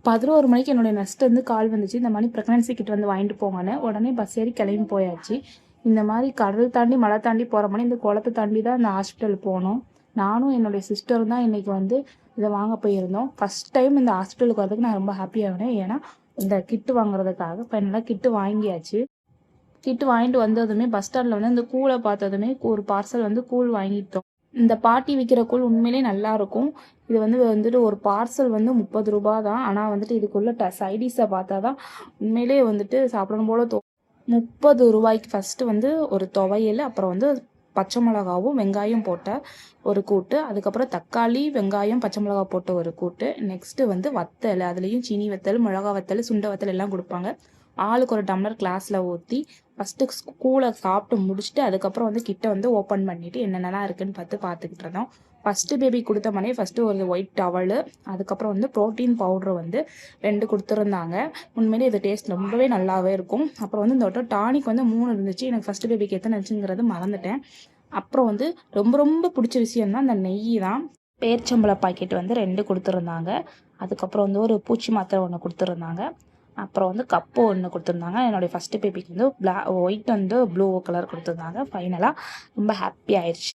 11 மணிக்கு என்னுடைய நெக்ஸ்ட் வந்து கால் வந்துச்சு, இந்த மாதிரி ப்ரெக்னன்சி கிட் வந்து வாங்கிட்டு போங்கன்னு. உடனே பஸ் ஏறி கிளம்பி போயாச்சு. இந்த மாதிரி கடல் தாண்டி மலை தாண்டி போகிற மாதிரி இந்த குளத்தை தாண்டி தான் இந்த ஹாஸ்பிட்டல் போனோம். நானும் என்னுடைய சிஸ்டரும் தான் இன்றைக்கி வந்து இதை வாங்க போயிருந்தோம். ஃபஸ்ட் டைம் இந்த ஹாஸ்பிட்டலுக்கு வரதுக்கு நான் ரொம்ப ஹாப்பியாகினேன். ஏன்னா இந்த கிட்டு வாங்குறதுக்காக ஃபைனலாக கிட்டு வாங்கியாச்சு. கிட்டு வாங்கிட்டு வந்ததுமே பஸ் ஸ்டாண்டில் வந்து இந்த கூலை பார்த்ததுமே ஒரு பார்சல் வந்து கூழ் வாங்கிட்டோம். இந்த பாட்டி விற்கிற கூழ் உண்மையிலே நல்லாயிருக்கும். இது வந்துட்டு ஒரு பார்சல் வந்து 30 ரூபா தான். ஆனால் வந்துட்டு இதுக்குள்ள சைடிஷை பார்த்தா தான் உண்மையிலே வந்துட்டு சாப்பிடணும் போல 30 ரூபாய்க்கு ஃபஸ்ட்டு வந்து ஒரு துவையல், அப்புறம் வந்து பச்சை மிளகாவும் வெங்காயம் போட்ட ஒரு கூட்டு, அதுக்கப்புறம் தக்காளி வெங்காயம் பச்சை மிளகா போட்ட ஒரு கூட்டு, நெக்ஸ்ட்டு வந்து வத்தல், அதுலேயும் சீனி வத்தல், மிளகா வத்தல், சுண்டை வத்தல் எல்லாம் கொடுப்பாங்க. ஆளுக்கு ஒரு டம்ளர் கிளாஸில் ஊற்றி ஃபஸ்ட்டு கூலை சாப்பிட்டு முடிச்சுட்டு அதுக்கப்புறம் வந்து கிட்ட வந்து ஓப்பன் பண்ணிவிட்டு என்னென்னலாம் இருக்குதுன்னு பார்த்துக்கிட்டு இருந்தோம். ஃபஸ்ட்டு பேபி கொடுத்த மாதிரியே ஃபஸ்ட்டு ஒரு ஒயிட் டவலு, அதுக்கப்புறம் வந்து ப்ரோட்டீன் பவுட்ரு வந்து 2 கொடுத்துருந்தாங்க. உண்மையிலே இது டேஸ்ட் ரொம்பவே நல்லாவே இருக்கும். அப்புறம் வந்து இந்த டானிக் வந்து 3 இருந்துச்சு. எனக்கு ஃபஸ்ட்டு பேபிக்கு எத்தனை இருந்துச்சுங்கிறது மறந்துட்டேன். அப்புறம் வந்து ரொம்ப ரொம்ப பிடிச்ச விஷயம் தான் இந்த நெய் தான். பேர்ச்சம்பள பாக்கெட் வந்து 2 கொடுத்துருந்தாங்க. அதுக்கப்புறம் வந்து ஒரு பூச்சி மாத்திரை ஒன்று கொடுத்துருந்தாங்க. அப்புறம் வந்து கப்பு ஒன்று கொடுத்துருந்தாங்க. என்னுடைய ஃபஸ்ட்டு பேபிக்கு வந்து ஒயிட் வந்து ப்ளூ கலர் கொடுத்துருந்தாங்க. ஃபைனலாக ரொம்ப ஹாப்பி ஆயிடுச்சு.